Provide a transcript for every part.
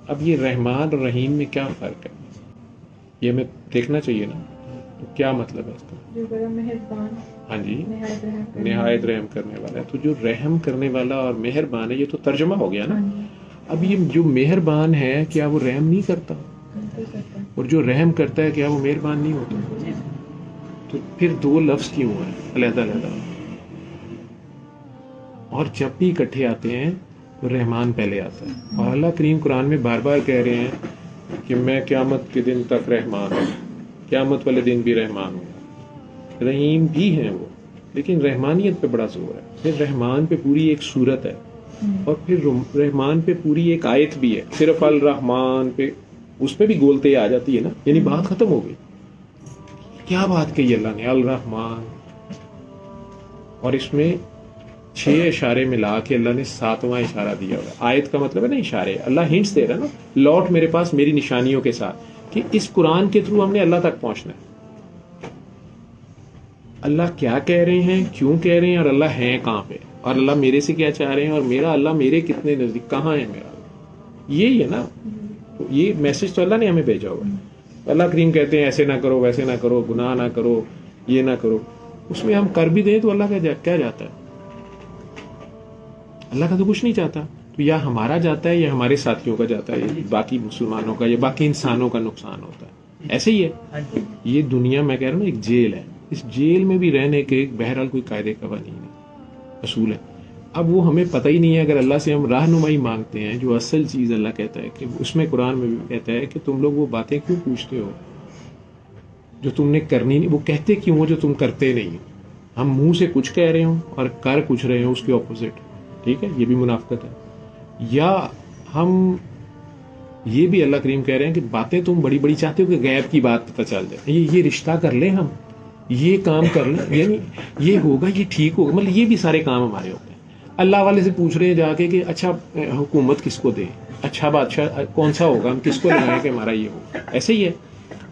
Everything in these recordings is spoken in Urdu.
اب یہ رحمان اور رحیم میں کیا فرق ہے، یہ ہمیں دیکھنا چاہیے نا. تو کیا مطلب ہے اس کا؟ جو بڑا مہربان، ہاں جی، نہایت رحم کرنے نہایت رحم کرنے والا ہے. تو جو رحم کرنے والا اور مہربان ہے یہ تو ترجمہ ہو گیا نا. اب یہ جو مہربان ہے کیا وہ رحم نہیں کرتا؟ کرتا. اور جو رحم کرتا ہے کیا وہ مہربان نہیں ہوتا؟ تو پھر دو لفظ کیوں ہیں علیحدہ علیحدہ؟ اور جب بھی اکٹھے آتے ہیں تو رحمان پہلے آتا ہے. اور اللہ کریم قرآن میں بار بار کہہ رہے ہیں کہ میں قیامت کے دن تک رحمان ہوں، قیامت والے دن بھی رحمان ہوں. رحیم بھی ہیں وہ، لیکن رحمانیت پہ بڑا زور ہے. پھر رحمان پہ پوری ایک صورت ہے، اور پھر رحمان پہ پوری ایک آیت بھی ہے. صرف الرحمان پہ اس پہ بھی گولتے آ جاتی ہے نا، یعنی بات ختم ہو گئی. کیا بات کہی اللہ نے، الرحمان. اور اس میں 6 اشارے ملا کے اللہ نے 7واں اشارہ دیا ہوا ہے. آیت کا مطلب ہے نا اشارے. اللہ ہنٹس دے رہا ہے نا، لوٹ میرے پاس میری نشانیوں کے ساتھ، کہ اس قرآن کے تھرو ہم نے اللہ تک پہنچنا ہے. اللہ کیا کہہ رہے ہیں، کیوں کہہ رہے ہیں، اور اللہ ہیں کہاں پہ، اور اللہ میرے سے کیا چاہ رہے ہیں، اور میرا اللہ میرے کتنے نزدیک کہاں ہے میرا اللہ. یہی ہے نا، یہ میسج تو اللہ نے ہمیں بھیجا ہوا ہے. اللہ کریم کہتے ہیں ایسے نہ کرو، ویسے نہ کرو، گناہ نہ کرو، یہ نہ کرو. اس میں ہم کر بھی دیں تو اللہ کا کیا جاتا ہے؟ اللہ کا تو کچھ نہیں چاہتا. تو یا ہمارا جاتا ہے یا ہمارے ساتھیوں کا جاتا ہے، یا باقی مسلمانوں کا یا باقی انسانوں کا نقصان ہوتا ہے. ایسے ہی ہے یہ دنیا. میں کہہ رہا ہوں ایک جیل ہے، اس جیل میں بھی رہنے کے بہرحال کوئی قاعدے قوانین ہے، اصول ہے. اب وہ ہمیں پتہ ہی نہیں ہے. اگر اللہ سے ہم رہنمائی مانگتے ہیں، جو اصل چیز اللہ کہتا ہے کہ اس میں قرآن میں بھی کہتا ہے کہ تم لوگ وہ باتیں کیوں پوچھتے ہو جو تم نے کرنی نہیں، وہ کہتے کیوں ہو جو تم کرتے نہیں. ہم منہ سے کچھ کہہ رہے ہوں اور کر کچھ رہے ہوں اس کے اپوزٹ. ٹھیک ہے، یہ بھی منافقت ہے. یا ہم یہ بھی اللہ کریم کہہ رہے ہیں کہ باتیں تم بڑی بڑی چاہتے ہو کہ غیب کی بات پتہ چل جائے. یہ رشتہ کر لیں، ہم یہ کام کر لیں، یعنی یہ ہوگا، یہ ٹھیک ہوگا. مطلب یہ بھی سارے کام ہمارے ہوتے ہیں. اللہ والے سے پوچھ رہے ہیں جا کے کہ اچھا حکومت کس کو دیں، اچھا بادشاہ کون سا ہوگا، ہم کس کو لگائیں کہ ہمارا یہ ہو. ایسے ہی ہے.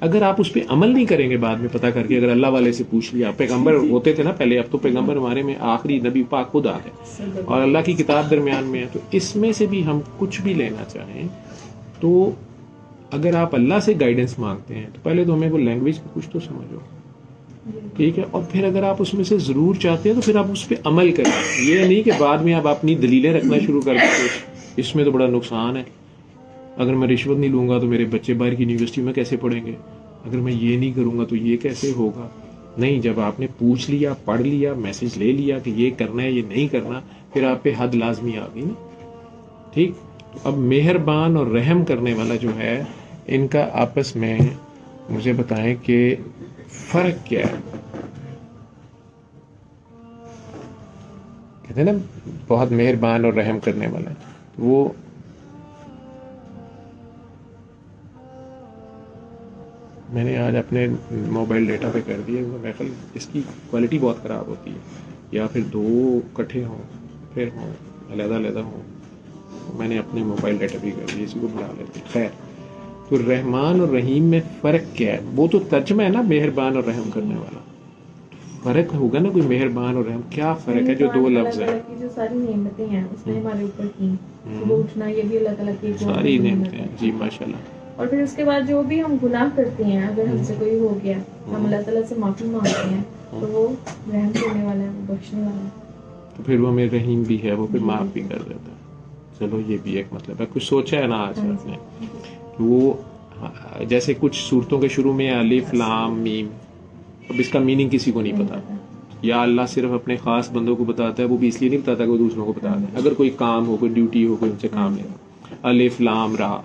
اگر آپ اس پہ عمل نہیں کریں گے بعد میں پتہ کر کے، اگر اللہ والے سے پوچھ لیا. پیغمبر ہوتے تھے نا پہلے، اب تو پیغمبر ہمارے میں آخری نبی پاک خود آ گئے اور اللہ کی کتاب درمیان میں ہے. تو اس میں سے بھی ہم کچھ بھی لینا چاہیں تو اگر آپ اللہ سے گائیڈنس مانگتے ہیں تو پہلے تو ہمیں وہ لینگویج کا کچھ تو سمجھو. ٹھیک ہے، اور پھر اگر آپ اس میں سے ضرور چاہتے ہیں تو پھر آپ اس پہ عمل کریں. یہ نہیں کہ بعد میں آپ اپنی دلیلیں رکھنا شروع کر دیں، اس میں تو بڑا نقصان ہے. اگر میں رشوت نہیں لوں گا تو میرے بچے باہر کی یونیورسٹی میں کیسے پڑھیں گے، اگر میں یہ نہیں کروں گا تو یہ کیسے ہوگا. نہیں، جب آپ نے پوچھ لیا، پڑھ لیا، میسج لے لیا کہ یہ کرنا ہے، یہ نہیں کرنا، پھر آپ پہ حد لازمی آ گئی نا. ٹھیک. اب مہربان اور رحم کرنے والا جو ہے، ان کا آپس میں مجھے بتائیں کہ فرق کیا ہے. کہتے ہیں نا بہت مہربان اور رحم کرنے والا ہے. وہ میں نے آج اپنے موبائل ڈیٹا پہ کر دیا. میں خیال اس کی کوالٹی بہت خراب ہوتی ہے، یا پھر دو اکٹھے ہوں پھر ہوں علیحدہ علیحدہ ہوں. میں نے اپنے موبائل ڈیٹا بھی کر دیا، اسی کو بڑھا لیتے. خیر، تو رحمان اور رحیم میں فرق کیا ہے؟ وہ تو ترجمہ ہے نا مہربان اور رحم کرنے والا. فرق ہوگا نا کوئی مہربان اور رحم. کیا فرق ہے جو دو لفظ ہیں؟ جو ساری نعمتیں ہیں اس نے ہمارے اوپر کی، صبح اٹھنا یہ بھی اللہ تعالیٰ کی ساری نعمتیں ہیں. جی ماشاءاللہ. اور پھر اس کے بعد جو بھی ہم گناہ کرتے ہیں، اگر ہم سے کوئی ہو گیا، ہم اللہ تعالیٰ سے معافی مانگتے ہیں تو وہ رحم کرنے والا ہے، وہ بخشنے والا ہے. تو پھر وہ ہمیں رحیم بھی ہے، وہ پھر معاف بھی کر دیتا ہے. چلو یہ بھی ایک مطلب ہے. کچھ سوچا ہے نا آج آپ نے؟ وہ جیسے کچھ صورتوں کے شروع میں الف لام میم، اب اس کا میننگ کسی کو نہیں پتا. یا اللہ صرف اپنے خاص بندوں کو بتاتا ہے، وہ بھی اس لیے نہیں بتاتا کہ وہ دوسروں کو بتا دیں. اگر کوئی کام ہو، کوئی ڈیوٹی ہو، کوئی ان سے کام لینا. الف لام را،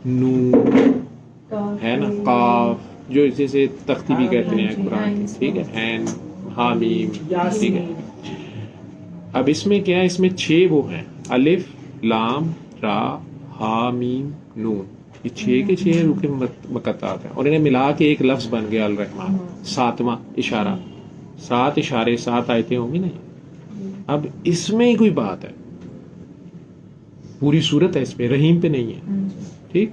نون ہے نا، قاف جو جیسے تختی بھی کہتے ہیں قرآن کی. ٹھیک ہے، عین ہا میم. ٹھیک ہے. اب اس میں کیا ہے؟ اس میں 6 وہ ہیں، الف لام را ہا میم نون. یہ 6 کے 6 رکن مقطعات ہیں، اور انہیں ملا کے ایک لفظ بن گیا الرحمن. 7واں اشارہ. 7 اشارے 7 آیتیں ہوں گی نا. اب اس میں ہی کوئی بات ہے، پوری صورت ہے اس پہ، رحیم پہ نہیں ہے. ٹھیک.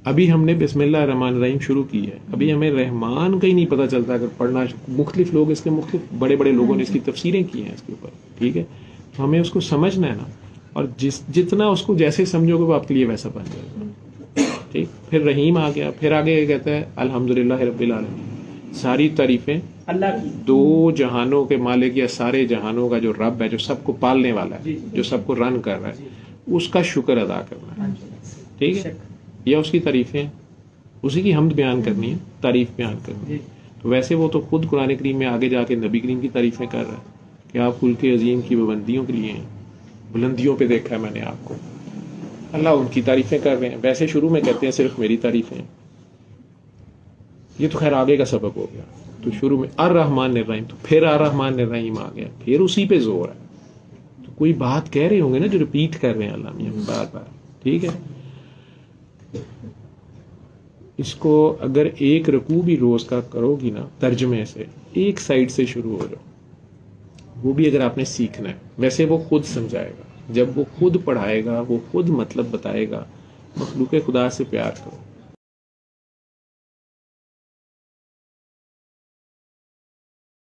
ابھی ہم نے بسم اللہ الرحمن الرحیم شروع کی ہے، ابھی ہمیں رحمان کا ہی نہیں پتہ چلتا. اگر پڑھنا، مختلف لوگ اس کے مختلف بڑے بڑے لوگوں نے اس کی تفسیریں کی ہیں اس کے اوپر. ٹھیک ہے، تو ہمیں اس کو سمجھنا ہے نا. اور جتنا اس کو جیسے سمجھو گے وہ آپ کے لیے ویسا بن جائے گا. ٹھیک. پھر رحیم آ گیا. پھر آگے یہ کہتا ہے الحمدللہ رب العالمین، ساری تعریفیں اللہ کی، دو جہانوں کے مالک یا سارے جہانوں کا جو رب ہے، جو سب کو پالنے والا ہے، جو سب کو رن کر رہا ہے، اس کا شکر ادا کرنا ہے. ٹھیک ہے. یہ اس کی تعریفیں، اسی کی حمد بیان کرنی ہے، تعریف بیان کرنی ہے. تو ویسے وہ تو خود قرآن کریم میں آگے جا کے نبی کریم کی تعریفیں کر رہا ہے کہ آپ ملک عظیم کی بلندیوں کے لیے ہیں، بلندیوں پہ دیکھا ہے میں نے آپ کو. اللہ ان کی تعریفیں کر رہے ہیں. ویسے شروع میں کہتے ہیں صرف میری تعریفیں، یہ تو خیر آگے کا سبق ہو گیا. تو شروع میں الرحمن الرحیم، تو پھر الرحمن الرحیم آ گیا، پھر اسی پہ زور ہے. تو کوئی بات کہہ رہے ہوں گے نا جو ریپیٹ کر رہے ہیں اللہ میاں بار بار. ٹھیک ہے. اس کو اگر ایک رکوع بھی روز کا کرو گی نا، ترجمے سے ایک سائڈ سے شروع ہو جاؤ، وہ بھی اگر آپ نے سیکھنا ہے. ویسے وہ خود سمجھائے گا، جب وہ خود پڑھائے گا، وہ خود مطلب بتائے گا. مخلوق خدا سے پیار کرو.